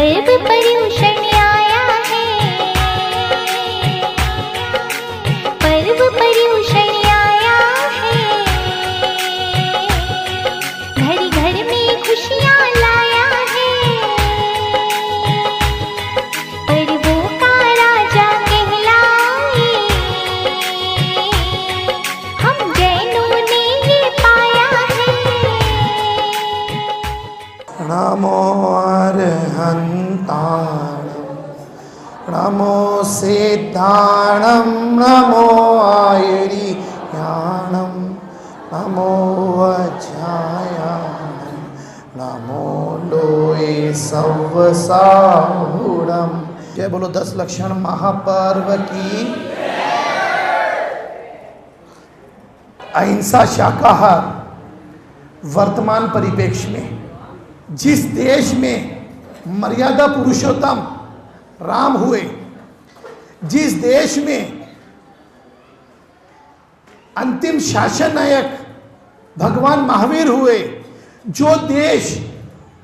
पर्व पर्युषण आया है, पर्व पर्युषण आया है, घर घर में खुशियाँ लाया है, पर्वों का राजा कहलाए, हम जैनों ने ये पाया है। नमो अरहंताणं, नमो सिद्धाणं, नमो आयर्याणं, नमो वज्रायाणं, नमो लोये सव्वसाहुणं। जय बोलो 10 लक्षण महापर्व की। अहिंसा शाकाहार वर्तमान परिप्रेक्ष्य में जिस देश में मर्यादा पुरुषोत्तम राम हुए, जिस देश में अंतिम शासन नायक भगवान महावीर हुए, जो देश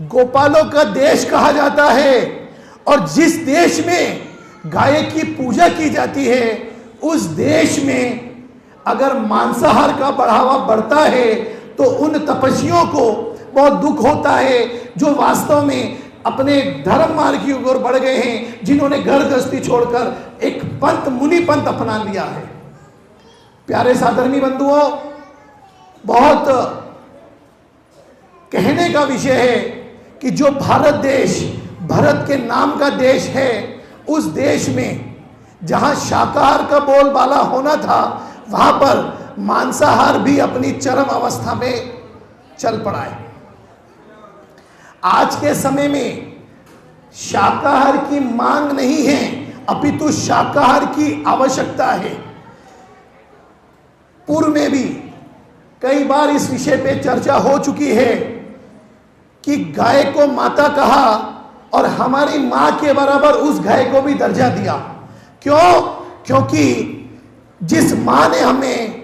गोपालों का देश कहा जाता है, और जिस देश में गाय की पूजा की जाती है, उस देश में अगर मांसाहार का बढ़ावा बढ़ता है तो उन तपस्वियों को बहुत दुख होता है जो वास्तव में अपने धर्म मार्ग की ओर बढ़ गए हैं, जिन्होंने घर गृहस्थी छोड़कर एक पंथ मुनि पंथ अपना लिया है। प्यारे साधर्मी बंधुओं, बहुत कहने का विषय है कि जो भारत देश भरत के नाम का देश है, उस देश में जहां शाकाहार का बोलबाला होना था, वहां पर मांसाहार भी अपनी चरम अवस्था में चल पड़ा है। आज के समय में शाकाहार की मांग नहीं है, अपितु शाकाहार की आवश्यकता है। पूर्व में भी कई बार इस विषय पे चर्चा हो चुकी है कि गाय को माता कहा और हमारी मां के बराबर उस गाय को भी दर्जा दिया। क्यों? क्योंकि जिस मां ने हमें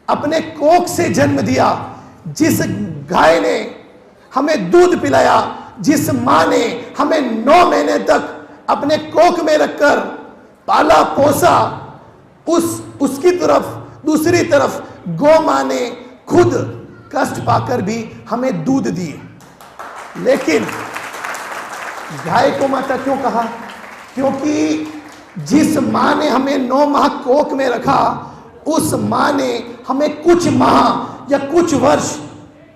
अपने कोख से जन्म दिया, जिस गाय ने हमें दूध पिलाया, जिस मां ने हमें 9 महीने तक अपने कोख में रखकर पाला पोसा, उसकी तरफ दूसरी तरफ गौ मां ने खुद कष्ट पाकर भी हमें दूध दिए। लेकिन गाय को माता क्यों कहा? क्योंकि जिस मां ने हमें 9 माह कोख में रखा, उस मां ने हमें कुछ माह या कुछ वर्ष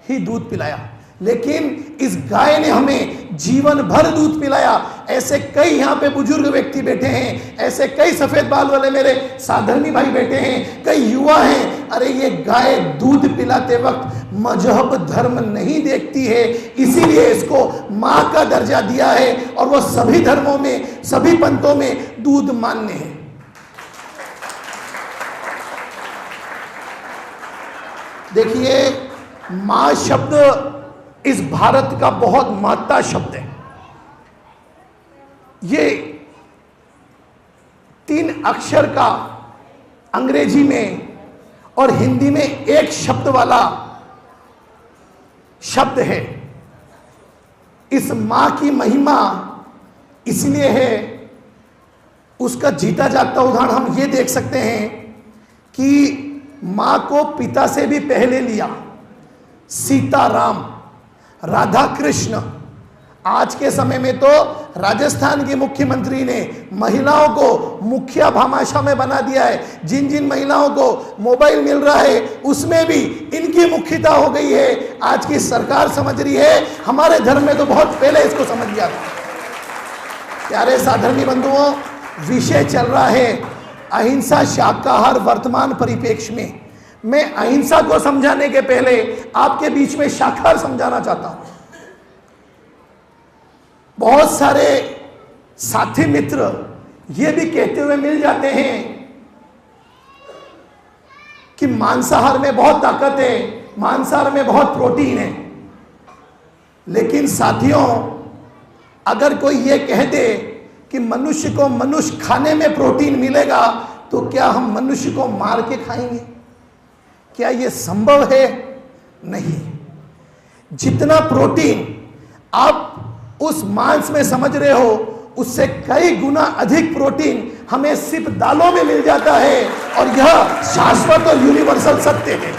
ही दूध पिलाया, लेकिन इस गाय ने हमें जीवन भर दूध पिलाया। ऐसे कई यहाँ पे बुजुर्ग व्यक्ति बैठे हैं, ऐसे कई सफेद बाल वाले मेरे साधर्मी भाई बैठे हैं, कई युवा हैं। अरे ये गाय दूध पिलाते वक्त मजहब धर्म नहीं देखती है, इसीलिए इसको मां का दर्जा दिया है, और वो सभी धर्मों में, सभी पंथों में दूध मान्य है। देखिए, मां शब्द इस भारत का बहुत महत्ता शब्द है। ये 3 अक्षर का अंग्रेजी में और हिंदी में एक शब्द वाला शब्द है। इस मां की महिमा इसलिए है, उसका जीता जागता उदाहरण हम ये देख सकते हैं कि मां को पिता से भी पहले लिया। सीता राम, राधा कृष्ण। आज के समय में तो राजस्थान की मुख्यमंत्री ने महिलाओं को मुखिया भामाशाह में बना दिया है। जिन जिन महिलाओं को मोबाइल मिल रहा है, उसमें भी इनकी मुख्यता हो गई है। आज की सरकार समझ रही है, हमारे धर्म में तो बहुत पहले इसको समझ लिया था। प्यारे साधर्मी बंधुओं, विषय चल रहा है अहिंसा शाकाहार वर्तमान परिप्रेक्ष्य में। मैं अहिंसा को समझाने के पहले आपके बीच में शाकाहार समझाना चाहता हूं। बहुत सारे साथी मित्र ये भी कहते हुए मिल जाते हैं कि मांसाहार में बहुत ताकत है, मांसाहार में बहुत प्रोटीन है। लेकिन साथियों, अगर कोई ये कह दे कि मनुष्य को मनुष्य खाने में प्रोटीन मिलेगा, तो क्या हम मनुष्य को मार के खाएंगे? क्या यह संभव है? नहीं। जितना प्रोटीन आप उस मांस में समझ रहे हो उससे कई गुना अधिक प्रोटीन हमें सिर्फ दालों में मिल जाता है। और यह शाश्वत और यूनिवर्सल सत्य है।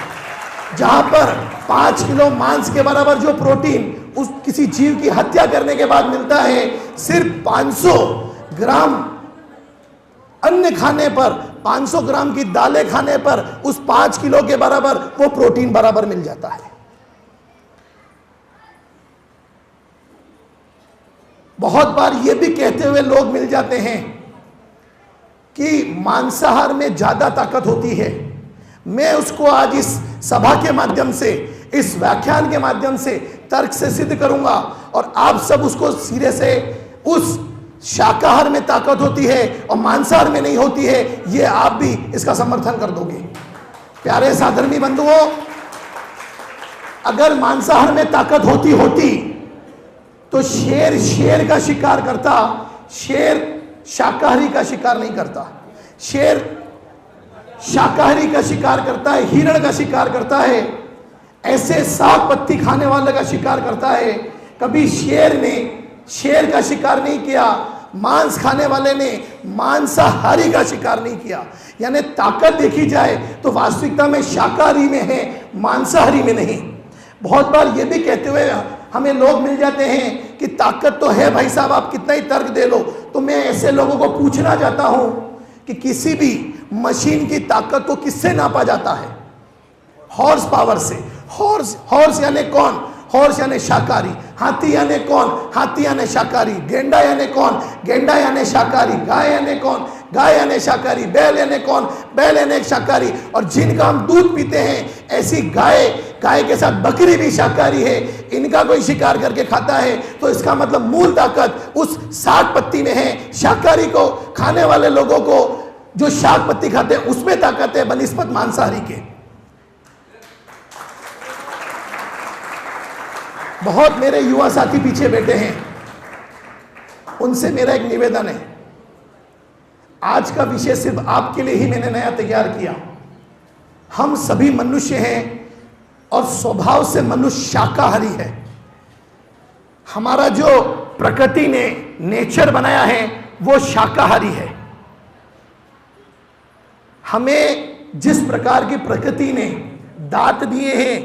जहां पर 5 किलो मांस के बराबर जो प्रोटीन उस किसी जीव की हत्या करने के बाद मिलता है, सिर्फ 500 ग्राम अन्न खाने पर, 500 ग्राम की दालें खाने पर उस 5 किलो के बराबर वो प्रोटीन बराबर मिल जाता है। बहुत बार ये भी कहते हुए लोग मिल जाते हैं कि मांसाहार में ज्यादा ताकत होती है। मैं उसको आज इस सभा के माध्यम से, इस व्याख्यान के माध्यम से तर्क से सिद्ध करूंगा और आप सब उसको सिरे से, उस शाकाहार में ताकत होती है और मांसाहार में नहीं होती है, ये आप भी इसका समर्थन कर दोगे। प्यारे साधर्मी बंधुओं, अगर मांसाहार में ताकत होती तो शेर का शिकार करता, शेर शाकाहारी का शिकार नहीं करता। शेर शाकाहारी का शिकार करता है, हिरण का शिकार करता है, ऐसे साग पत्ती खाने वाले का शिकार करता है। कभी शेर ने शेर का शिकार नहीं किया, मांस खाने वाले ने मांसाहारी का शिकार नहीं किया। यानी ताकत देखी जाए तो वास्तविकता में शाकाहारी में है, मांसाहारी में नहीं। बहुत बार ये भी कहते हुए हमें लोग मिल जाते हैं कि ताकत तो है भाई साहब, आप कितना ही तर्क दे लो। तो मैं ऐसे लोगों को पूछना चाहता हूं कि किसी भी मशीन की ताकत को किससे नापा जाता है? हॉर्स पावर से। हॉर्स यानी कौन? हॉर्स यानी शाकाहारी। हाथी यानी कौन? हाथी यानी शाकाहारी। गेंडा यानी कौन? गेंडा यानी शाकाहारी। गाय यानी कौन? गाय यानी शाकाहारी। बैल यानी कौन? बैल यानी शाकाहारी। और जिनका हम दूध पीते हैं, ऐसी गाय के साथ बकरी भी शाकाहारी है। इनका कोई शिकार करके खाता है तो इसका मतलब मूल ताकत उस साग पत्ती में है। शाकाहारी को खाने वाले लोगों को, जो शाक पत्ती खाते हैं, उसमें ताकत है बनिस्बत मांसाहारी के। बहुत मेरे युवा साथी पीछे बैठे हैं, उनसे मेरा एक निवेदन है। आज का विषय सिर्फ आपके लिए ही मैंने नया तैयार किया। हम सभी मनुष्य हैं और स्वभाव से मनुष्य शाकाहारी है। हमारा जो प्रकृति ने नेचर बनाया है वो शाकाहारी है। हमें जिस प्रकार की प्रकृति ने दांत दिए हैं,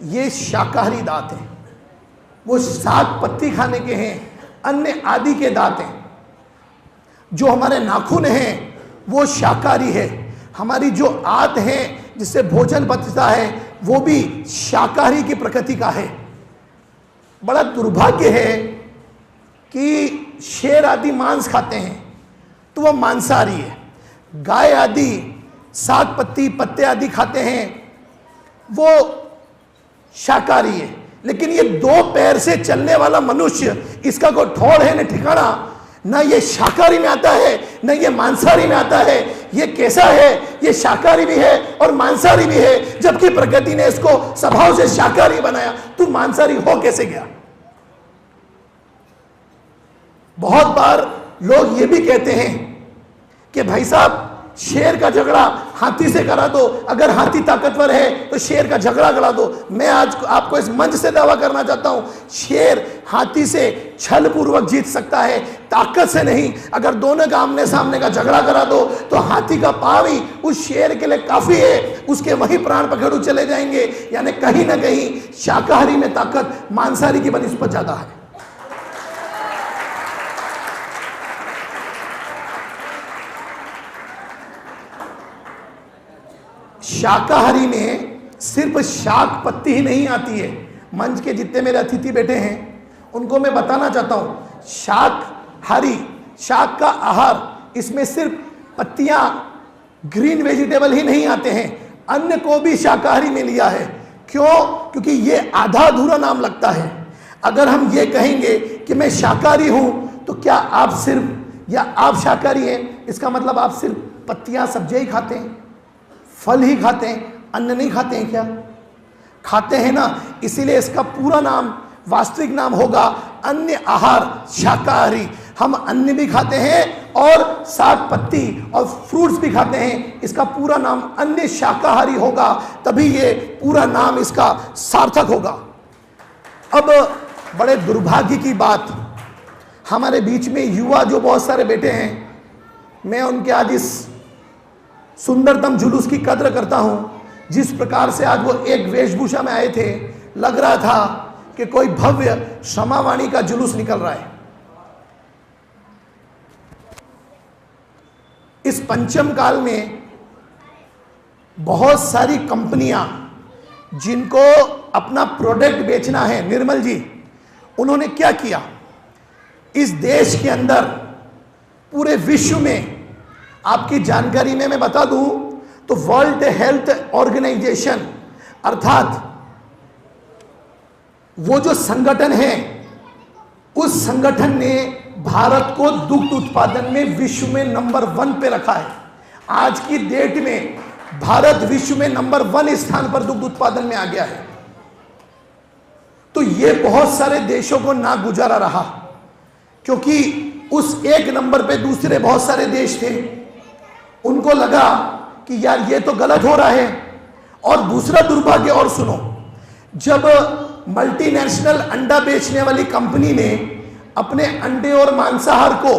ये शाकाहारी दांत हैं। वो साग पत्ती खाने के हैं, अन्य आदि के दांत हैं। जो हमारे नाखून हैं वो शाकाहारी है। हमारी जो आंत है जिससे भोजन पचता है वो भी शाकाहारी की प्रकृति का है। बड़ा दुर्भाग्य है कि शेर आदि मांस खाते हैं तो वो मांसाहारी है। गाय आदि साग पत्ती पत्ते आदि खाते हैं वो शाकाहारी है। लेकिन ये 2 पैर से चलने वाला मनुष्य, इसका कोई ठौर है न ठिकाना, ना ये शाकाहारी में आता है न ये मांसाहारी में आता है। ये कैसा है? ये शाकाहारी भी है और मांसाहारी भी है, जबकि प्रकृति ने इसको स्वभाव से शाकाहारी बनाया। तू मांसाहारी हो कैसे गया? बहुत बार लोग ये भी कहते हैं कि भाई साहब, शेर का झगड़ा हाथी से करा दो, अगर हाथी ताकतवर है तो शेर का झगड़ा करा दो। मैं आज आपको इस मंच से दावा करना चाहता हूं, शेर हाथी से छल पूर्वक जीत सकता है, ताकत से नहीं। अगर दोनों का आमने सामने का झगड़ा करा दो तो हाथी का पांव ही उस शेर के लिए काफी है, उसके वही प्राण पखेरु चले जाएंगे। यानी कहीं ना कहीं शाकाहारी में ताकत मांसाहारी की बनिस्बत ज्यादा है। शाकाहारी में सिर्फ शाक पत्ती ही नहीं आती है। मंच के जितने मेरे अतिथि बैठे हैं उनको मैं बताना चाहता हूं, शाकाहारी, शाक का आहार, इसमें सिर्फ पत्तियां, ग्रीन वेजिटेबल ही नहीं आते हैं, अन्न को भी शाकाहारी में लिया है। क्यों? क्योंकि ये आधा अधूरा नाम लगता है। अगर हम ये कहेंगे कि मैं शाकाहारी हूं तो क्या आप सिर्फ या आप शाकाहारी हैं, इसका मतलब आप सिर्फ पत्तियां सब्जियां ही खाते हैं, फल ही खाते हैं, अन्न नहीं खाते हैं क्या? खाते हैं ना। इसीलिए इसका पूरा नाम, वास्तविक नाम होगा अन्य आहार शाकाहारी। हम अन्न भी खाते हैं और साग पत्ती और फ्रूट्स भी खाते हैं, इसका पूरा नाम अन्य शाकाहारी होगा, तभी ये पूरा नाम इसका सार्थक होगा। अब बड़े दुर्भाग्य की बात, हमारे बीच में युवा जो बहुत सारे बैठे हैं, मैं उनके आज इस सुंदरतम जुलूस की कद्र करता हूं। जिस प्रकार से आज वो एक वेशभूषा में आए थे, लग रहा था कि कोई भव्य क्षमावाणी का जुलूस निकल रहा है। इस पंचम काल में बहुत सारी कंपनियां जिनको अपना प्रोडक्ट बेचना है, निर्मल जी, उन्होंने क्या किया, इस देश के अंदर पूरे विश्व में, आपकी जानकारी में मैं बता दूं तो वर्ल्ड हेल्थ ऑर्गेनाइजेशन अर्थात वो जो संगठन है, उस संगठन ने भारत को दुग्ध उत्पादन में विश्व में नंबर 1 पे रखा है। आज की डेट में भारत विश्व में नंबर 1 स्थान पर दुग्ध उत्पादन में आ गया है। तो ये बहुत सारे देशों को ना गुजारा रहा, क्योंकि उस एक नंबर पे दूसरे बहुत सारे देश थे। उनको लगा कि यार ये तो गलत हो रहा है। और दूसरा दुर्भाग्य और सुनो, जब मल्टीनेशनल अंडा बेचने वाली कंपनी ने अपने अंडे और मांसाहार को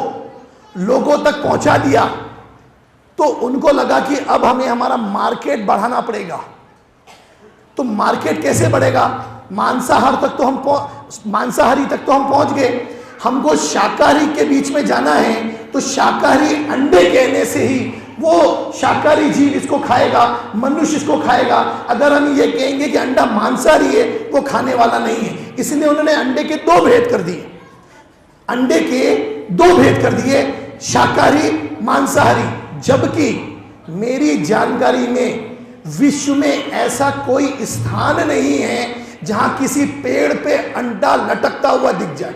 लोगों तक पहुंचा दिया, तो उनको लगा कि अब हमें हमारा मार्केट बढ़ाना पड़ेगा। तो मार्केट कैसे बढ़ेगा? मांसाहारी तक तो हम पहुंच गए, हमको शाकाहारी के बीच में जाना है। तो शाकाहारी अंडे कहने से ही वो शाकाहारी जीव इसको खाएगा, मनुष्य इसको खाएगा। अगर हम ये कहेंगे कि अंडा मांसाहारी है, वो खाने वाला नहीं है। इसलिए उन्होंने अंडे के 2 भेद कर दिए, अंडे के 2 भेद कर दिए, शाकाहारी, मांसाहारी। जबकि मेरी जानकारी में विश्व में ऐसा कोई स्थान नहीं है जहां किसी पेड़ पे अंडा लटकता हुआ दिख जाए।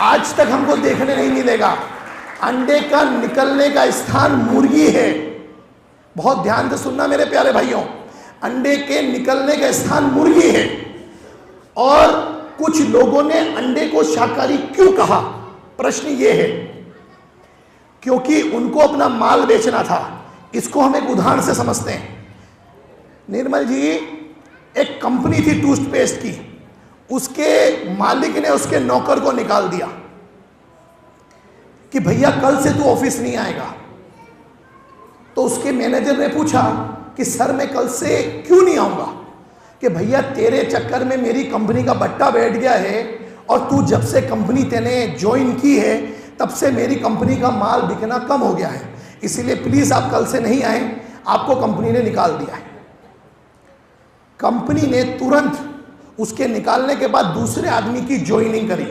आज तक हमको देखने नहीं मिलेगा। अंडे का निकलने का स्थान मुर्गी है। बहुत ध्यान से सुनना मेरे प्यारे भाइयों, अंडे के निकलने का स्थान मुर्गी है। और कुछ लोगों ने अंडे को शाकाहारी क्यों कहा? प्रश्न ये है, क्योंकि उनको अपना माल बेचना था। इसको हम एक उदाहरण से समझते हैं। निर्मल जी, एक कंपनी थी टूथपेस्ट की, उसके मालिक ने उसके नौकर को निकाल दिया कि भैया कल से तू ऑफिस नहीं आएगा। तो उसके मैनेजर ने पूछा कि सर मैं कल से क्यों नहीं आऊंगा? कि भैया तेरे चक्कर में मेरी कंपनी का बट्टा बैठ गया है, और तू जब से कंपनी तेने ज्वाइन की है तब से मेरी कंपनी का माल बिकना कम हो गया है, इसीलिए प्लीज आप कल से नहीं आए, आपको कंपनी ने निकाल दिया है। कंपनी ने तुरंत उसके निकालने के बाद दूसरे आदमी की ज्वाइनिंग करी।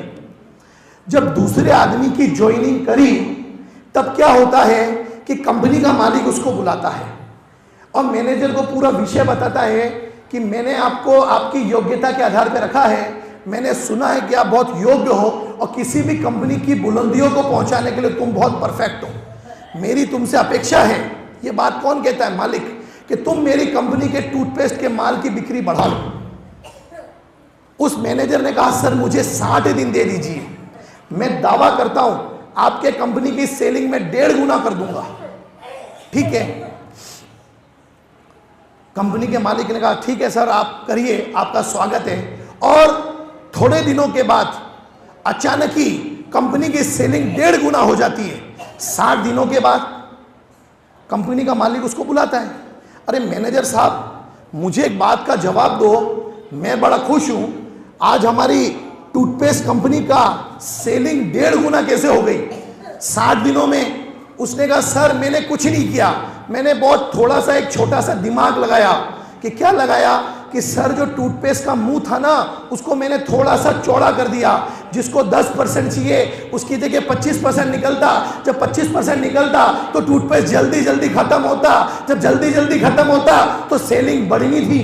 जब दूसरे आदमी की ज्वाइनिंग करी, तब क्या होता है कि कंपनी का मालिक उसको बुलाता है और मैनेजर को पूरा विषय बताता है कि मैंने आपको आपकी योग्यता के आधार पर रखा है, मैंने सुना है कि आप बहुत योग्य हो और किसी भी कंपनी की बुलंदियों को पहुंचाने के लिए तुम बहुत परफेक्ट हो। मेरी तुमसे अपेक्षा है, ये बात कौन कहता है? मालिक, कि तुम मेरी कंपनी के टूथपेस्ट के माल की बिक्री बढ़ा लो। उस मैनेजर ने कहा सर मुझे 60 दिन दे दीजिए, मैं दावा करता हूं आपके कंपनी की सेलिंग में 1.5 गुना कर दूंगा। ठीक है? कंपनी के मालिक ने कहा ठीक है सर, आप करिए, आपका स्वागत है। और थोड़े दिनों के बाद अचानक ही कंपनी की सेलिंग 1.5 गुना हो जाती है। 60 दिनों के बाद कंपनी का मालिक उसको बुलाता है, अरे मैनेजर साहब मुझे एक बात का जवाब दो, मैं बड़ा खुश हूं, आज हमारी टूथपेस्ट कंपनी का सेलिंग 1.5 गुना कैसे हो गई 60 दिनों में? उसने कहा सर मैंने कुछ नहीं किया, मैंने बहुत थोड़ा सा एक छोटा सा दिमाग लगाया। कि क्या लगाया? कि सर जो टूथपेस्ट का मुंह था ना, उसको मैंने थोड़ा सा चौड़ा कर दिया। जिसको 10% चाहिए उसकी जगह 25% निकलता। जब 25% निकलता तो टूथपेस्ट जल्दी जल्दी खत्म होता। जब जल्दी जल्दी खत्म होता तो सेलिंग बढ़नी थी।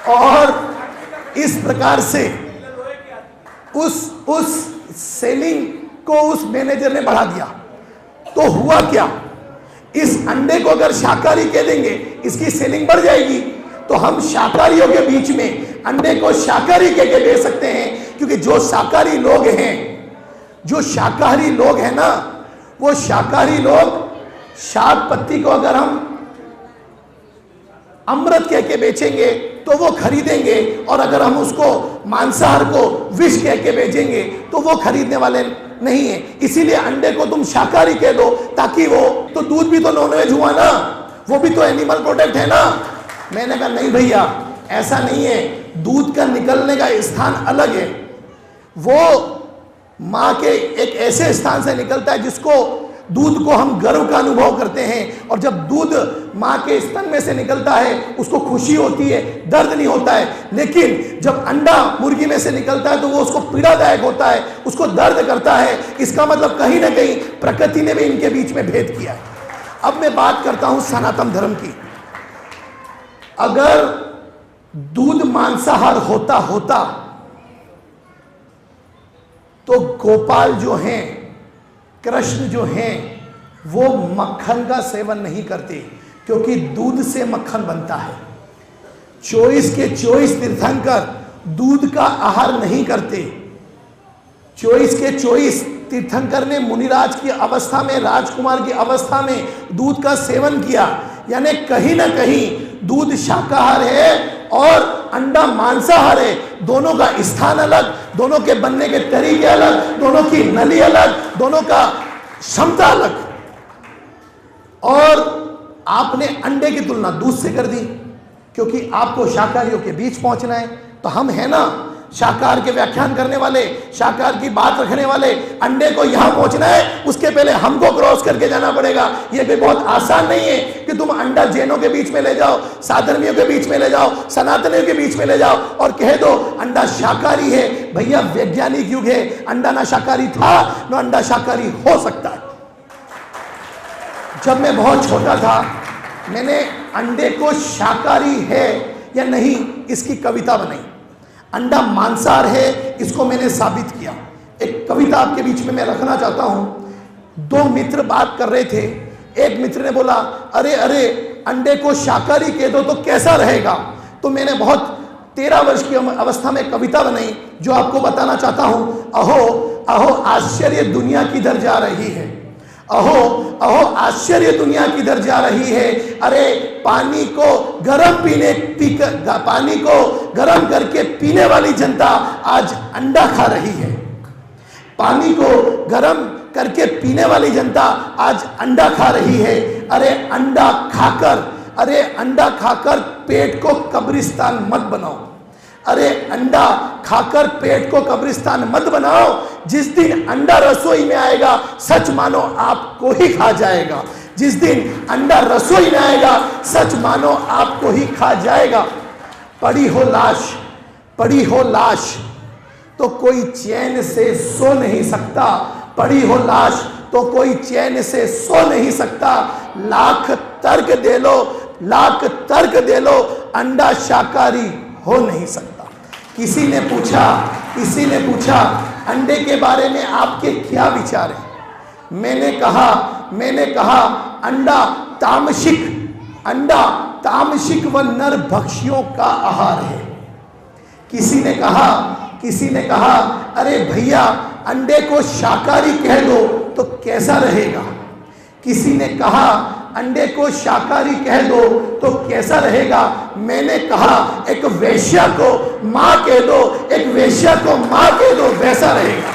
और इस प्रकार से उस सेलिंग को उस मैनेजर ने बढ़ा दिया। तो हुआ क्या? इस अंडे को अगर शाकाहारी कह देंगे इसकी सेलिंग बढ़ जाएगी, तो हम शाकाहारियों के बीच में अंडे को शाकाहारी कह के दे सकते हैं। क्योंकि जो शाकाहारी लोग हैं ना, वो शाकाहारी लोग शाक पत्ती को अगर हम अमृत कह के बेचेंगे तो वो खरीदेंगे, और अगर हम उसको मांसाहार को विष कह के बेचेंगे तो वो खरीदने वाले नहीं है। इसीलिए अंडे को तुम शाकाहारी कह दो, ताकि वो तो दूध भी तो नॉनवेज हुआ ना, वो भी तो एनिमल प्रोडक्ट है ना। मैंने कहा नहीं भैया, ऐसा नहीं है, दूध का निकलने का स्थान अलग है। वो मां के एक ऐसे स्थान से निकलता है जिसको दूध को हम गर्व का अनुभव करते हैं, और जब दूध मां के स्तन में से निकलता है उसको खुशी होती है, दर्द नहीं होता है। लेकिन जब अंडा मुर्गी में से निकलता है तो वो उसको पीड़ादायक होता है, उसको दर्द करता है। इसका मतलब कहीं ना कहीं प्रकृति ने भी इनके बीच में भेद किया है। अब मैं बात करता हूं सनातन धर्म की। अगर दूध मांसाहार होता तो गोपाल जो हैं, कृष्ण जो हैं, वो मक्खन का सेवन नहीं करते, क्योंकि दूध से मक्खन बनता है। 24 के 24 तीर्थंकर दूध का आहार नहीं करते। 24 के 24 तीर्थंकर ने मुनिराज की अवस्था में, राजकुमार की अवस्था में दूध का सेवन किया। यानी कहीं ना कहीं दूध शाकाहार है और अंडा मांसाहार है। दोनों का स्थान अलग, दोनों के बनने के तरीके अलग, दोनों की नली अलग, दोनों का क्षमता अलग। और आपने अंडे की तुलना दूध से कर दी, क्योंकि आपको शाकाहारियों के बीच पहुंचना है। तो हम है ना शाकाहार के व्याख्यान करने वाले, शाकाहार की बात रखने वाले, अंडे को यहां पहुंचना है, उसके पहले हमको क्रॉस करके जाना पड़ेगा। यह भी बहुत आसान नहीं है कि तुम अंडा जैनों के बीच में ले जाओ, साधर्मियों के बीच में ले जाओ, सनातनियों के बीच में ले जाओ और कह दो अंडा शाकाहारी है। भैया वैज्ञानिक युग है, अंडा ना शाकाहारी था ना अंडा शाकाहारी हो सकता है। जब मैं बहुत छोटा था, मैंने अंडे को शाकाहारी है या नहीं इसकी कविता बनाई। अंडा मांसाहार है इसको मैंने साबित किया। एक कविता आपके बीच में मैं रखना चाहता हूं। दो मित्र बात कर रहे थे। एक मित्र ने बोला, अरे अरे अंडे को शाकाहारी कह दो तो कैसा रहेगा। तो मैंने बहुत 13 वर्ष की अवस्था में कविता बनाई जो आपको बताना चाहता हूं। अहो अहो आश्चर्य दुनिया किधर जा रही है, अहो अहो आश्चर्य दुनिया किधर जा रही है। अरे पानी को गर्म करके पीने वाली जनता आज अंडा खा रही है। पानी को गर्म करके पीने वाली जनता आज अंडा खा रही है। अरे अंडा खाकर पेट को कब्रिस्तान मत बनाओ। अरे अंडा खाकर पेट को कब्रिस्तान मत बनाओ। जिस दिन अंडा रसोई में आएगा, सच मानो आपको ही खा जाएगा। जिस दिन अंडा रसोई में आएगा, सच मानो आपको ही खा जाएगा। पड़ी हो लाश तो कोई चैन से सो नहीं सकता। पड़ी हो लाश तो कोई चैन से सो नहीं सकता। लाख तर्क दे लो अंडा शाकाहारी हो नहीं सकता। किसी ने पूछा अंडे के बारे में आपके क्या विचार हैं। मैंने कहा अंडा तामसिक व नर भक्षियों का आहार है। किसी ने कहा अरे भैया अंडे को शाकाहारी कह दो तो कैसा रहेगा। किसी ने कहा अंडे को शाकाहारी कह दो तो कैसा रहेगा। मैंने कहा एक वेश्या को मां कह दो, एक वेश्या को मां कह दो, वैसा रहेगा।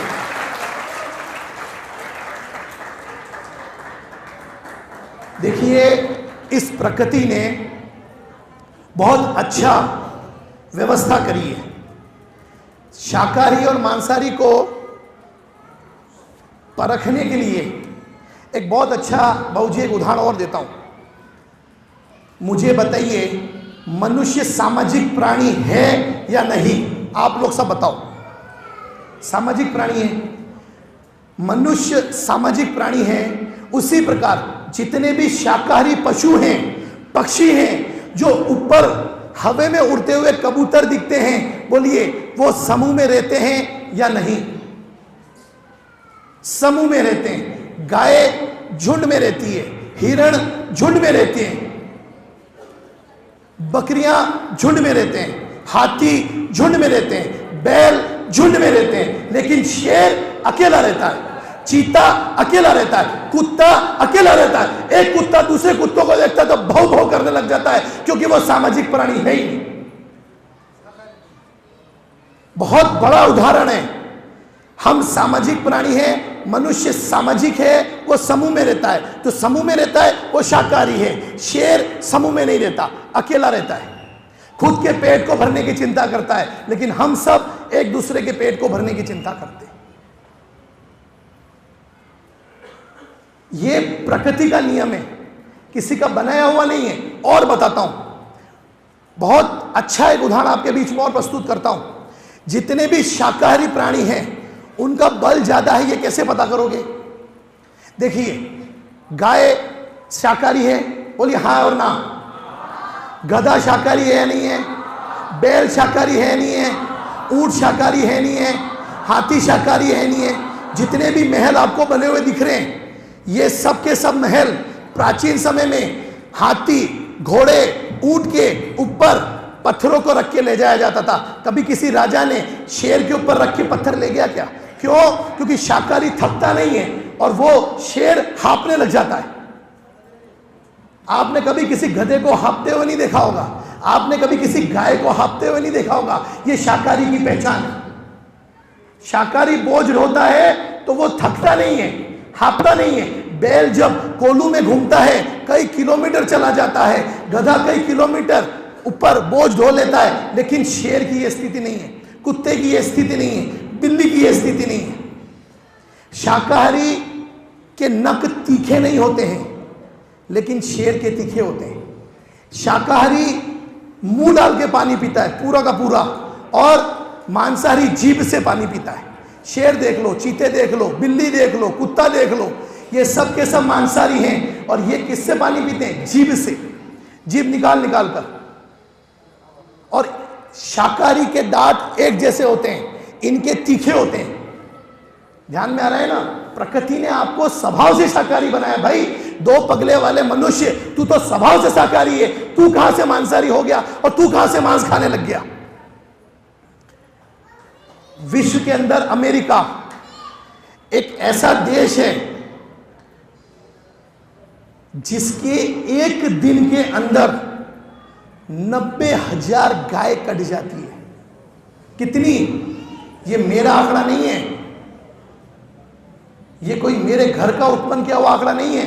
देखिए इस प्रकृति ने बहुत अच्छा व्यवस्था करी है। शाकाहारी और मांसाहारी को परखने के लिए एक बहुत अच्छा बाबूजी एक उदाहरण और देता हूं। मुझे बताइए मनुष्य सामाजिक प्राणी है या नहीं। आप लोग सब बताओ, सामाजिक प्राणी है। मनुष्य सामाजिक प्राणी है। उसी प्रकार जितने भी शाकाहारी पशु हैं, पक्षी हैं, जो ऊपर हवा में उड़ते हुए कबूतर दिखते हैं, बोलिए वो समूह में रहते हैं या नहीं। समूह में रहते हैं। गाय झुंड में रहती है, हिरण झुंड में रहते हैं, बकरियां झुंड में रहते हैं, हाथी झुंड में रहते हैं, बैल झुंड में रहते हैं। लेकिन शेर अकेला रहता है, चीता अकेला रहता है, कुत्ता अकेला रहता है। एक कुत्ता दूसरे कुत्तों को देखता है तो भौ भौ करने लग जाता है, क्योंकि वो सामाजिक प्राणी है ही नहीं। बहुत बड़ा उदाहरण है। हम सामाजिक प्राणी हैं, मनुष्य सामाजिक है, वो समूह में रहता है। जो समूह में रहता है वो शाकाहारी है। शेर समूह में नहीं रहता, अकेला रहता है, खुद के पेट को भरने की चिंता करता है। लेकिन हम सब एक दूसरे के पेट को भरने की चिंता करते हैं। ये प्रकृति का नियम है, किसी का बनाया हुआ नहीं है। और बताता हूं, बहुत अच्छा एक उदाहरण आपके बीच में और प्रस्तुत करता हूं। जितने भी शाकाहारी प्राणी हैं उनका बल ज्यादा है, ये कैसे पता करोगे? देखिए, गाय शाकाहारी है, बोलिए हाँ और ना। गधा शाकाहारी है या नहीं है? बैल शाकाहारी है नहीं है? ऊंट शाकाहारी है नहीं है? हाथी शाकाहारी है नहीं है? जितने भी महल आपको बने हुए दिख रहे हैं, ये सब के सब महल प्राचीन समय में हाथी, घोड़े, ऊंट के ऊपर पत्थरों को रख के ले जाया जाता था। कभी किसी राजा ने शेर के ऊपर रख के पत्थर ले गया क्या? क्यों? क्योंकि शाकाहारी थकता नहीं है और वो शेर हाँपने लग जाता है। आपने कभी किसी गधे को हाँपते हुए नहीं देखा होगा, आपने कभी किसी गाय को हाँपते हुए नहीं देखा होगा। ये शाकाहारी की पहचान है। शाकाहारी बोझ ढोता है तो वो थकता नहीं है, हाँपता नहीं है। बैल जब कोलू में घूमता है कई किलोमीटर चला जाता है, गधा कई किलोमीटर ऊपर बोझ ढो लेता है। लेकिन शेर की यह स्थिति नहीं है, कुत्ते की यह स्थिति नहीं है, बिल्ली की यह स्थिति नहीं है। शाकाहारी के नख तीखे नहीं होते हैं, लेकिन शेर के तीखे होते हैं। शाकाहारी मुंह डाल के पानी पीता है पूरा का पूरा, और मांसाहारी जीभ से पानी पीता है। शेर देख लो, चीते देख लो, बिल्ली देख लो, कुत्ता देख लो, ये सब के सब मांसाहारी हैं। और ये किससे पानी पीते हैं? जीभ से, जीभ निकाल निकाल कर। और शाकाहारी के दांत एक जैसे होते हैं, इनके तीखे होते हैं। ध्यान में आ रहा है ना? प्रकृति ने आपको स्वभाव से शाकाहारी बनाया। भाई, दो पगले वाले मनुष्य, तू तो स्वभाव से शाकाहारी है, तू कहां से मांसाहारी हो गया और तू कहां से मांस खाने लग गया? विश्व के अंदर अमेरिका एक ऐसा देश है जिसके एक दिन के अंदर 90,000 गाय कट जाती है। कितनी? ये मेरा आंकड़ा नहीं है, ये कोई मेरे घर का उत्पन्न किया हुआ आंकड़ा नहीं है,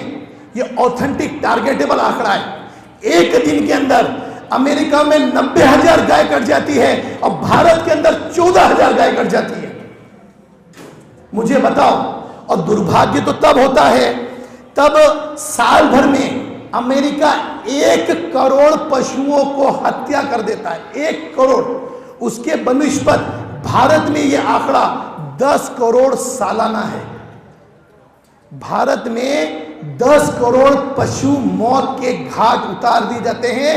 ये ऑथेंटिक टारगेटेबल आंकड़ा है। एक दिन के अंदर अमेरिका में 90,000 गाय कट जाती है और भारत के अंदर 14,000 गाय कट जाती है। मुझे बताओ, और दुर्भाग्य तो तब होता है तब साल भर में अमेरिका 1 करोड़ पशुओं को हत्या कर देता है। 1 करोड़। उसके बनिस्पत भारत में यह आंकड़ा 10 करोड़ सालाना है। भारत में 10 करोड़ पशु मौत के घाट उतार दिए जाते हैं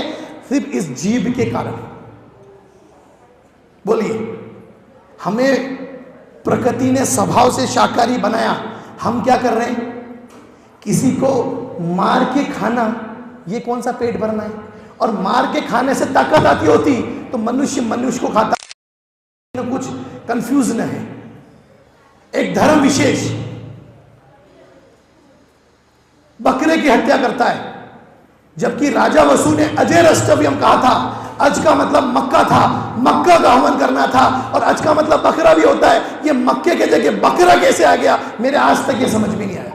सिर्फ इस जीव के कारण। बोलिए, हमें प्रकृति ने स्वभाव से शाकाहारी बनाया, हम क्या कर रहे हैं? किसी को मार के खाना, ये कौन सा पेट भरना है? और मार के खाने से ताकत आती होती तो मनुष्य मनुष्य को खाता। कुछ कंफ्यूजन है। एक धर्म विशेष बकरे की हत्या करता है, जबकि राजा वसु ने अजेरष्टव्यम कहा था। अज का मतलब मक्का था, मक्का का हवन करना था, और अज का मतलब बकरा भी होता है। ये मक्के के जगह बकरा कैसे आ गया, मेरे आज तक ये समझ में नहीं आया।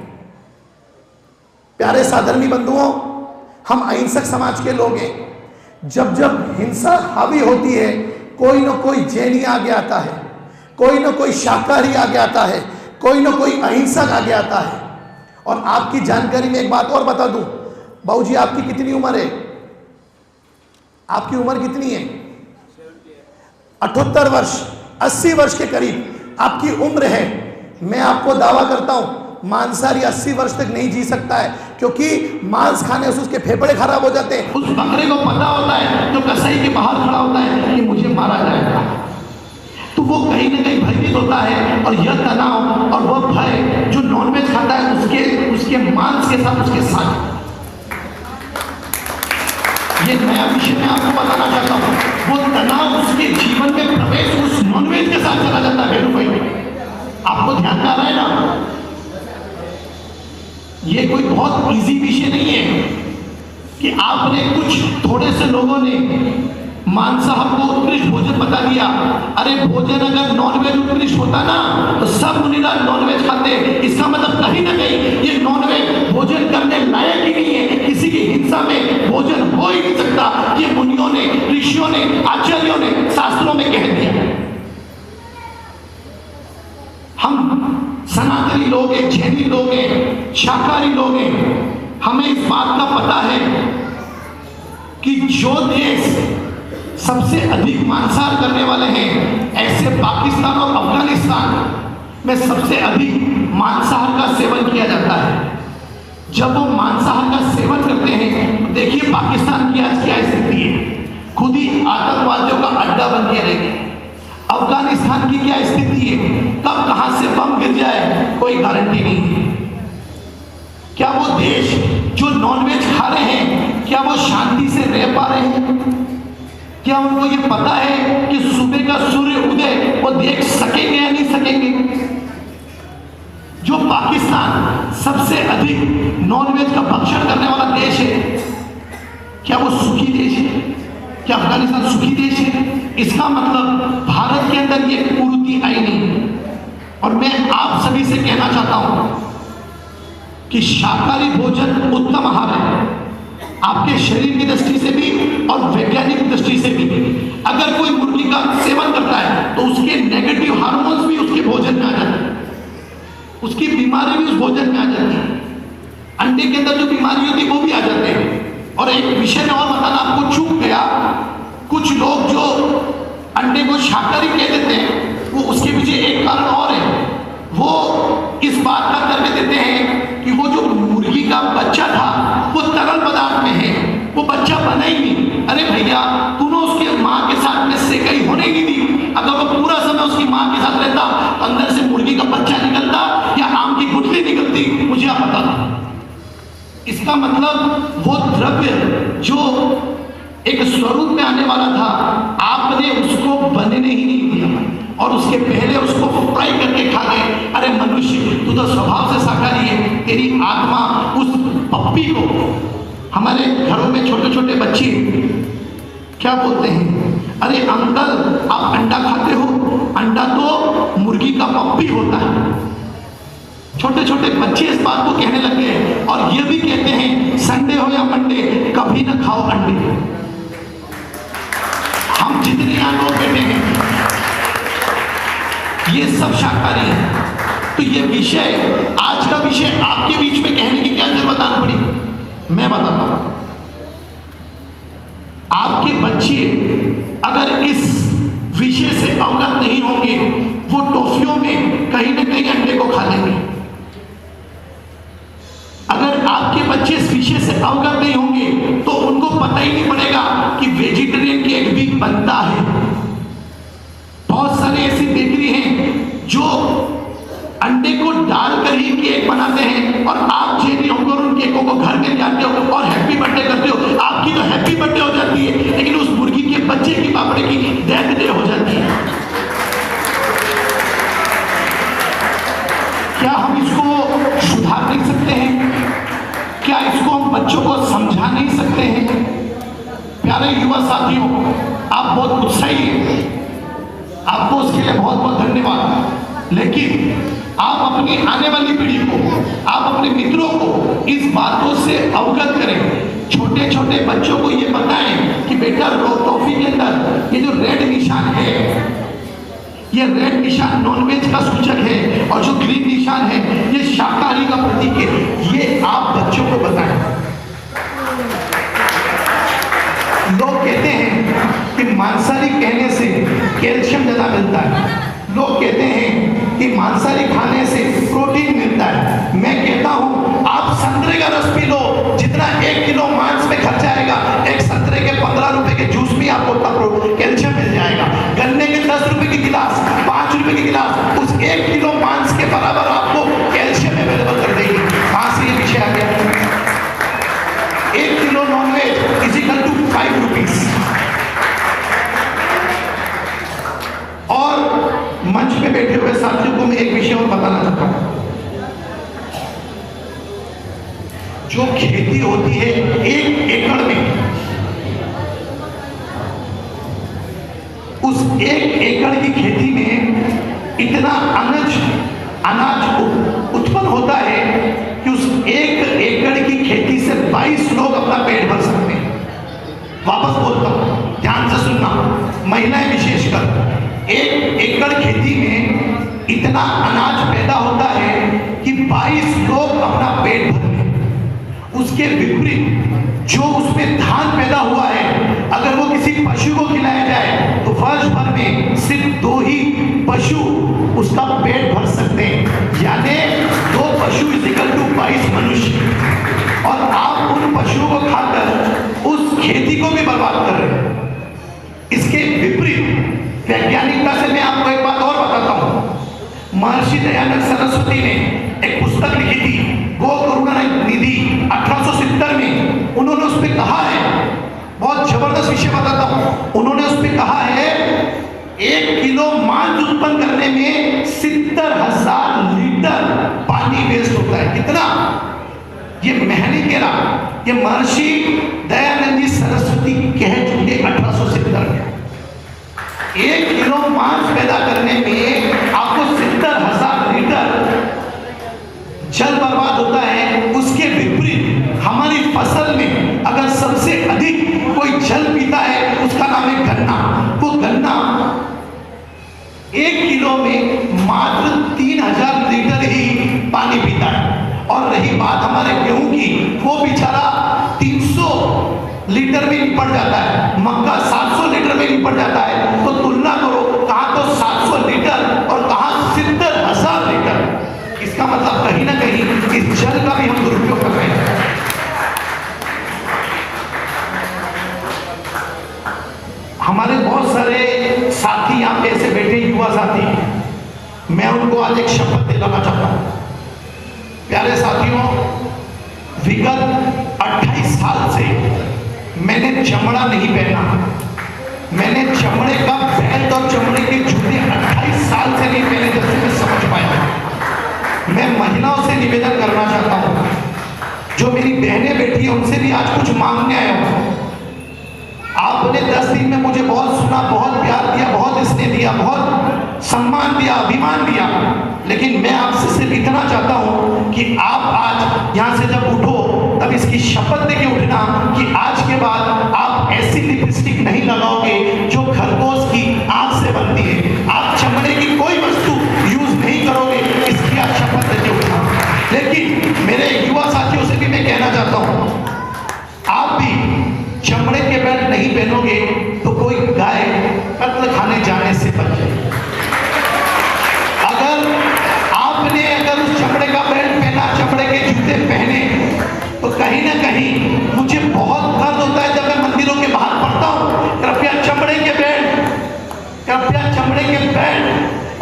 प्यारे साधर्मी बंधुओं, हम अहिंसक समाज के लोग हैं। जब जब हिंसा हावी होती है, कोई ना कोई जैनी आगे आता है, कोई ना कोई शाकाहारी आगे आता है, कोई ना कोई अहिंसक आगे आता है। और आपकी जानकारी में एक बात और बता दूं, बाबूजी आपकी कितनी उम्र है? आपकी उम्र कितनी है? 78 वर्ष, 80 वर्ष के करीब आपकी उम्र है। मैं आपको दावा करता हूं मांसाहारी 80 वर्ष तक नहीं जी सकता है, क्योंकि मांस खाने से उसके फेफड़े खराब हो जाते हैं। उस बकरे को पता होता है, जो कसाई के बाहर खड़ा होता है कि मुझे मारा जाएगा, तो वो कहीं ना कहीं भयभीत होता है। और यह तनाव और वह भय जो नॉनवेज खाता है उसके मांस के साथ, उसके साथ। ये नया विषय मैं आपको बताना चाहता हूँ। वो तनाव उसके जीवन में प्रवेश उस नॉनवेज के साथ चला जाता है। आपको ध्यान में आ रहा है ना? ये कोई बहुत इजी विषय नहीं है कि आपने कुछ थोड़े से लोगों ने मांसाहार को उत्कृष्ट भोजन बता दिया। अरे भोजन अगर नॉनवेज उत्कृष्ट होता ना तो सब मुनिराज नॉनवेज खाते। इसका मतलब कहीं ना कहीं ये नॉनवेज भोजन करने लायक ही नहीं है। किसी की हिंसा में भोजन हो ही नहीं सकता। ये मुनियों ने, ऋषियों ने, आचार्यों ने शास्त्रों में कह दिया। हम सनातनी लोग हैं, जैनी लोग हैं, शाकाहारी लोग हैं, हमें इस बात का पता है कि जो देश सबसे अधिक मांसाहार करने वाले हैं, ऐसे पाकिस्तान और अफगानिस्तान में सबसे अधिक मांसाहार का सेवन किया जाता है। जब वो मांसाहार का सेवन करते हैं, देखिए पाकिस्तान की आज क्या स्थिति है, खुद ही आतंकवादियों का अड्डा बन के रह गए। अफगानिस्तान की क्या स्थिति है, कब कहां से बम गिर जाए कोई गारंटी नहीं है। क्या वो देश जो नॉनवेज खा रहे हैं, क्या वो शांति से रह पा रहे हैं? क्या उनको ये पता है कि सुबह का सूर्य उदय वो देख सकेंगे या नहीं सकेंगे? जो पाकिस्तान सबसे अधिक नॉनवेज का भक्षण करने वाला देश है, क्या वो सुखी देश है? क्या अफगानिस्तान सुखी देश है? इसका मतलब भारत के अंदर ये कुरीति आई नहीं। और मैं आप सभी से कहना चाहता हूं कि शाकाहारी भोजन उत्तम आहार है, आपके शरीर की दृष्टि से भी और वैज्ञानिक दृष्टि से भी। अगर कोई मुर्गी का सेवन करता है तो उसके नेगेटिव हार्मोन्स भी उसके भोजन में आ जाते हैं, उसकी बीमारी भी उस भोजन में आ जाती है, अंडे के अंदर जो बीमारी होती है वो भी आ जाते हैं। और एक विषय में और बताना आपको चूक गया, कुछ लोग जो अंडे को शाकाहारी कह देते हैं, वो उसके पीछे एक कारण और है। वो इस बात का तर्क देते हैं कि वो जो मुर्गी का बच्चा था वो तरल पदार्थ में है, वो बच्चा बना ही नहीं। अरे भैया, तूने उसके माँ के साथ में सेकाई होने नहीं दी। अगर वो पूरा समय उसकी माँ के साथ रहता, अंदर से मुर्गी का बच्चा निकलता या आम की गुठली निकलती, मुझे आप बता दो। इसका मतलब वो द्रव्य जो एक स्वरूप में आने वाला था, आपने उसको बनने ही नहीं दिया और उसके पहले उसको फ्राई करके खा गए। अरे मनुष्य, तू तो स्वभाव से शाकाहारी है, तेरी आत्मा उस पप्पी को, हमारे घरों में छोटे छोटे बच्चे क्या बोलते हैं, अरे अंकल आप अंडा खाते हो? अंडा तो मुर्गी का पप्पी होता है। छोटे छोटे बच्चे इस बात को कहने लग गए और ये भी कहते हैं संडे हो या मंडे कभी ना खाओ अंडे। हम जितने यहाँ लोग बैठे हैं ये सब शाकाहारी हैं। तो ये विषय, आज का विषय आपके बीच में कहने की क्या जरूरत आन पड़ी? मैं बताता हूं, आपके बच्चे अगर इस विषय से अवगत नहीं होंगे, वो टॉफियों में कहीं ना कहीं अंडे को खा लेंगे। अगर आपके बच्चे इस विषय से अवगत नहीं होंगे तो उनको पता ही नहीं पड़ेगा कि वेजिटेरियन केक भी बनता है। बहुत सारे ऐसी बेकरी हैं जो अंडे को डालकर ही केक बनाते हैं और आप जैनी होकर उन केकों को घर में जाते हो और हैप्पी बर्थडे करते हो। आपकी तो हैप्पी बर्थडे हो जाती है, लेकिन उस मुर्गी के बच्चे की पापड़े की डेथ डे हो जाती है। क्या हम इसको सुधार नहीं सकते हैं? क्या इसको हम बच्चों को समझा नहीं सकते हैं? प्यारे युवा साथियों, आप बहुत उत्साही हैं, आपको उसके लिए बहुत बहुत धन्यवाद। लेकिन आप अपनी आने वाली पीढ़ी को, आप अपने मित्रों को इस बातों से अवगत करें। छोटे छोटे बच्चों को ये बताएं कि बेटा टॉफी के अंदर ये जो रेड निशान है, ये रेड निशान नॉनवेज का सूचक है और जो ग्रीन निशान है ये शाकाहारी का प्रतीक है। ये आप बच्चों को बताएं। लोग कहते हैं कि मांसाहारी कहने से कैल्शियम ज्यादा मिलता है, लोग कहते हैं कि मांसाहारी खाने से प्रोटीन मिलता है। मैं कहता हूं आप संतरे का रस पी लो, जितना 1 किलो मांस में खर्चा आएगा, एक संतरे के 15 रुपए के जूस में आपको कैल्शियम मिल जाएगा। गन्ने के 10 रुपए की गिलास, 5 रुपए की गिलास उस 1 किलो मांस के बराबर आपको कैल्शियम अवेलेबल कर देगी। कहां से ये विषय आ गया? 1 kilo nonveg is equal to 5 rupees. और मंच पे बैठे हुए साथियों को मैं एक विषय और बताना चाहता हूं। जो खेती होती है 1 एकड़ में, उस 1 एकड़ की खेती में इतना अनाज उत्पन्न होता है कि उस 1 एकड़ की खेती से 22 लोग अपना पेट भर सकते हैं। वापस बोलता हूं, ध्यान से सुनना, महिलाएं विशेषकर। 1 एकड़ खेती में इतना अनाज पैदा होता है कि 22 लोग अपना पेट भर लें। उसके विपरीत जो उसमें धान पैदा हुआ है, अगर वो किसी पशु को खिलाया जाए तो वर्ष भर में सिर्फ 2 ही पशु उसका पेट भर सकते हैं, यानी 2 पशु इक्वल टू 22 मनुष्य। और आप उन पशुओं को खाकर उस खेती को भी बर्बाद कर रहे हैं। इसके विपरीत वैज्ञानिकता से मैं आपको एक बात और बताता हूं। महर्षि दयानंद सरस्वती ने एक पुस्तक लिखी थी, गो करुणा निधि, 1870 में। उन्होंने उस पर कहा है, बहुत जबरदस्त विषय बताता हूं, उन्होंने उस पर कहा है 1 किलो मांस उत्पन्न करने में 70,000 लीटर पानी वेस्ट होता है। कितना? ये मैं नहीं कह रहा, ये महर्षि दयानंद जी सरस्वती कह चुके 1870 में। 1 किलो मांस पैदा करने में आपको 70,000 लीटर जल बर्बाद होता है। उसके विपरीत हमारी फसल में अगर सबसे अधिक कोई जल पीता है, उसका नाम है गन्ना। वो गन्ना 1 किलो में मात्र 3,000 लीटर ही पानी पीता है। और रही बात हमारे गेहूं की, वो बेचारा 300 लीटर में निपट जाता है, मक्का 700 लीटर में निपट जाता है। तो तुलना करो, कहां तो 700 लीटर और कहां 70,000 लीटर। इसका मतलब कहीं ना कहीं इस जल का भी हम दुरुपयोग कर रहे हैं। हमारे बहुत सारे साथी यहाँ पे ऐसे बैठे, युवा साथी, मैं उनको आज एक शपथ दिलाना चाहता हूँ। प्यारे साथियों, विगत 28 साल से मैंने चमड़ा नहीं पहना। मैंने चमड़े का बेल्ट और चमड़े के जूते 28 साल से नहीं पहने, जैसे मैं समझ पाया। मैं महिलाओं से निवेदन करना चाहता हूँ, जो मेरी बहनें बैठी है उनसे भी आज कुछ मांगने आया हूँ। आपने 10 दिन में मुझे बहुत सुना, बहुत प्यार दिया, बहुत स्नेह दिया, बहुत सम्मान दिया, अभिमान दिया, लेकिन मैं आपसे सिर्फ इतना चाहता हूं कि आप आज यहां से जब उठो तब इसकी शपथ लेके उठना कि आज के बाद आप ऐसी लिपस्टिक नहीं लगाओगे जो खरगोश की आंख से बनती है। आप चमड़े की कोई वस्तु यूज नहीं करोगे, इसकी आप शपथ लेके उठना। लेकिन मेरे युवा साथियों से भी मैं कहना चाहता हूं, आप भी चमड़े के बेल्ट नहीं पहनोगे तो कोई गाय कत्ल खाने जाने से बच जाए। अगर उस चमड़े का बेल्ट पहना, चमड़े के जूते पहने, तो कहीं ना कहीं मुझे बहुत दर्द होता है जब मैं मंदिरों के बाहर पढ़ता हूँ, कृपया चमड़े के बेल्ट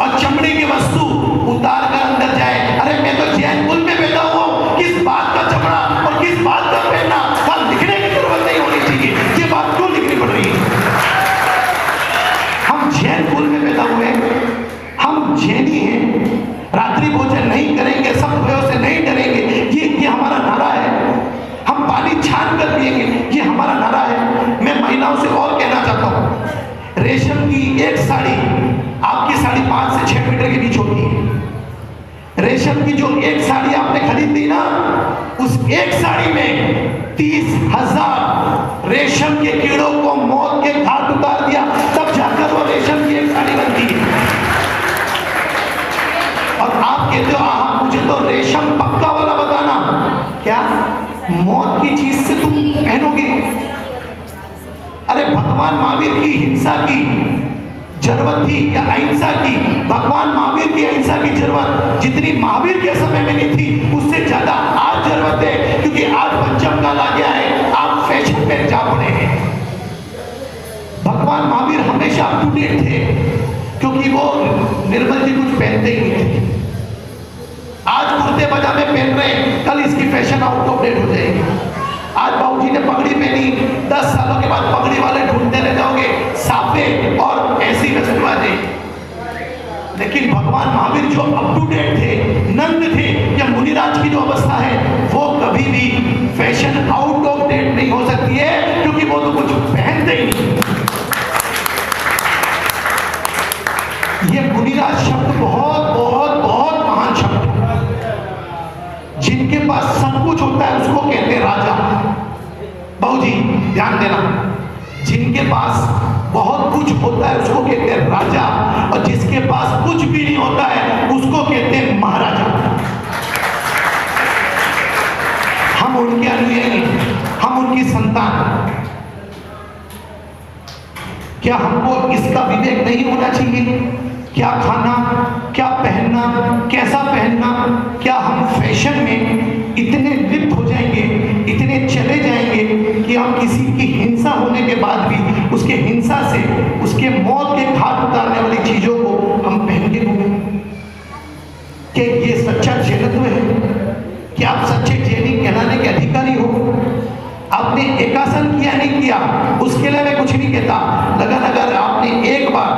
और चमड़े की वस्तु उतार कर अंदर जाए। अरे मैं तो जैन कुल में बैठा हुआ हूँ, किस बात का चमड़ा और किस बात का पहनना का लिखने की जरूरत नहीं होनी चाहिए। ये बात क्यों लिखनी पड़ रही है? हम जैन कुल में पैदा हुए, हम जैनी हैं, रात्रि भोजन नहीं करेंगे, सब भयों से नहीं डरेंगे, ये हमारा नारा है। हम पानी छान कर पिएंगे, ये हमारा नारा है। मैं महिलाओं से और कहना चाहता हूँ, रेशम की एक साड़ी आपकी साड़ी 5 से 6 मीटर के बीच होती है। रेशम की जो एक साड़ी आपने खरीद दी ना, उस एक साड़ी में 30,000 रेशम के कीड़ों को मौत के घाट उतार दिया, तब जाकर वो रेशम की एक साड़ी बनती है। और आप कहते हो मुझे तो रेशम पक्का वाला बताना, क्या मौत की चीज से तुम पहनोगे? अरे भगवान महावीर की हिंसा की जरूरत थी या अहिंसा की? भगवान महावीर की अहिंसा की जरूरत जितनी महावीर के समय में नहीं थी, उससे ज्यादा आज जरूरत है, क्योंकि आज पंचम काल आ गया है, आप फैशन पे जा पड़े हैं। भगवान महावीर हमेशा अप टू डेट थे, क्योंकि वो निर्मल जी कुछ पहनते ही नहीं थे। आज कुर्ते पजामे पहन रहे हैं, कल इसकी फैशन आउट ऑफ डेट हो जाएगी। आज बाबूजी ने पगड़ी पहनी, 10 सालों के बाद पगड़ी वाले ढूंढते रह जाओगे साफे और ऐसी वस्तु आ जाएगी। लेकिन भगवान महावीर जो अप टू डेट थे, नंद थे, या मुनिराज की जो अवस्था है, वो कभी भी फैशन आउट ऑफ डेट नहीं हो सकती है, क्योंकि वो तो कुछ पहनते ही नहीं। मुनिराज शब्द बहुत बहुत बहुत महान शब्द है। जिनके पास सब कुछ होता है उसको कहते हैं राजा। बाबू जी ध्यान देना, जिनके पास बहुत कुछ होता है उसको कहते हैं राजा, और जिसके पास कुछ भी नहीं होता है उसको कहते हैं महाराजा। हम उनके अनुयायी, हम उनकी संतान। क्या हमको इसका विवेक नहीं होना चाहिए? क्या खाना, क्या पहनना, कैसा पहनना? क्या हम फैशन में इतने लिप्त हो जाएंगे, इतने चले जाएंगे कि हम किसी की हिंसा होने के बाद भी उसके हिंसा से, उसके मौत के घाट उतारने वाली चीजों को हम पहन के घूमें? क्या ये सच्चा जैनत्व है? क्या आप सच्चे जैनी कहलाने के अधिकारी हो? आपने एकासन किया नहीं किया उसके लिए मैं कुछ नहीं कहता, लेकिन अगर आपने एक बार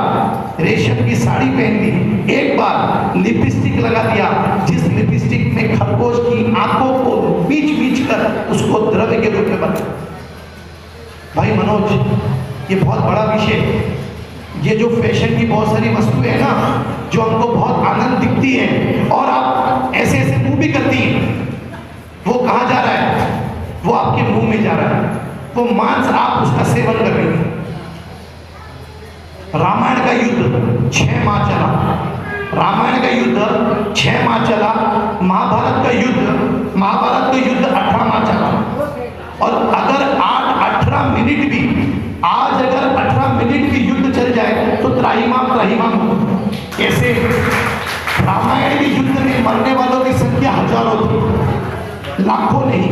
रेशम की साड़ी पहन ली, एक बार लिपस्टिक लगा दिया, जिस लिपस्टिक में खरगोश की आंखों को बीच कर उसको द्रव्य के रूप में बना। भाई मनोज, ये बहुत बड़ा विषय। ये जो फैशन की बहुत सारी वस्तुएं है ना, जो हमको बहुत आनंद दिखती है और आप ऐसे ऐसे मुंह भी करती हैं, वो कहाँ जा रहा है? वो आपके मुंह में जा रहा है। वो मांस आप उसका सेवन कर रहे हैं। रामायण का युद्ध 6 माह चला, रामायण का युद्ध 6 माह चला, महाभारत का युद्ध 18 माह चला। और अगर 18 मिनट भी, आज अगर 18 मिनट भी युद्ध चल जाए तो त्राहिमाम कैसे? रामायण के युद्ध में मरने वालों की संख्या हजारों थी, लाखों नहीं।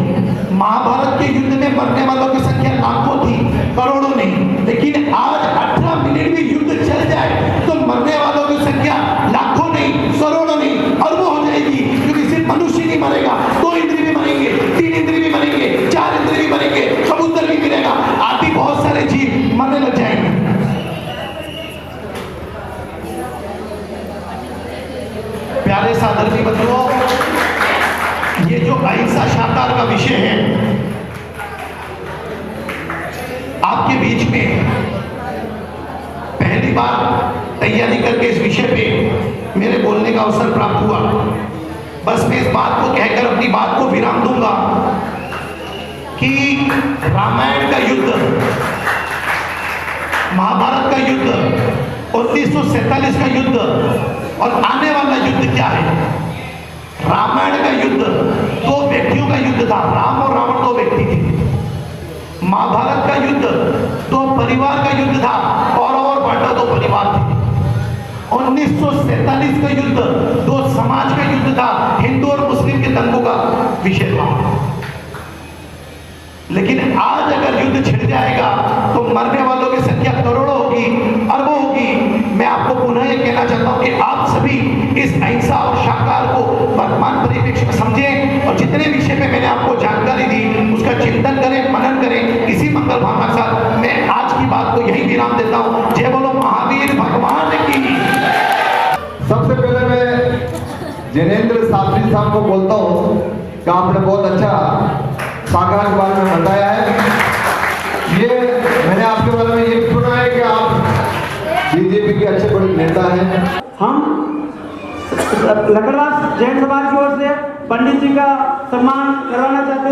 महाभारत के युद्ध में मरने वालों की संख्या लाखों थी, करोड़ों नहीं। लेकिन आज 18 मिनट भी युद्ध चल जाए तो मरने वालों की संख्या लाखों नहीं, करोड़ों नहीं, अरबों हो जाएगी। क्योंकि सिर्फ मनुष्य नहीं मरेगा, 2 इंद्रिय भी मरेंगे, 3 इंद्रिय भी मरेंगे, 4 इंद्रिय भी मरेंगे, कबूतर भी गिरेगा, आदि बहुत सारे जीव मरने लग जाएंगे। प्यारे साधर्मी बंधुओं, ये जो अहिंसा शाकाहार का विषय है, आपके बीच में पहली बार तैयारी करके इस विषय पे मेरे बोलने का अवसर प्राप्त हुआ। बस मैं इस बात को कहकर अपनी बात को विराम दूंगा कि रामायण का युद्ध, महाभारत का युद्ध, 1947 का युद्ध और आने वाला युद्ध क्या है? रामायण का युद्ध 2 व्यक्तियों का युद्ध था, राम और रावण 2 व्यक्ति थे। महाभारत का युद्ध 2 परिवार का युद्ध था, कौरव और पांडव 2 परिवार थे। 1947 का युद्ध 2 समाज का युद्ध था, हिंदू और मुस्लिम के दंगों का विषय था। लेकिन आज अगर युद्ध छिड़ जाएगा तो मरने वालों की संख्या करोड़ों होगी, अरबों होगी। मैं आपको पुनः ये कहना चाहता हूं कि आप सभी इस अहिंसा और शाकाहार को वर्तमान परिप्रेक्ष्य में समझें और जितने विषय पे मैंने आपको जानकारी दी उसका चिंतन करें, मनन करें। इसी मंगल भावना के साथ मैं आज की बात को यही विराम देता हूं। जय बोलो महावीर भगवान की। सबसे पहले मैं जिनेंद्र शास्त्री साहब को बोलता हूँ कि आपने बहुत अच्छा शाकाहार के बारे में बताया है। ये मैंने आपके बारे में ये सुना है कि आप बीजेपी के अच्छे बड़े नेता हैं। हम लकड़वास जैन समाज की ओर से पंडित जी का सम्मान करवाना चाहते हैं।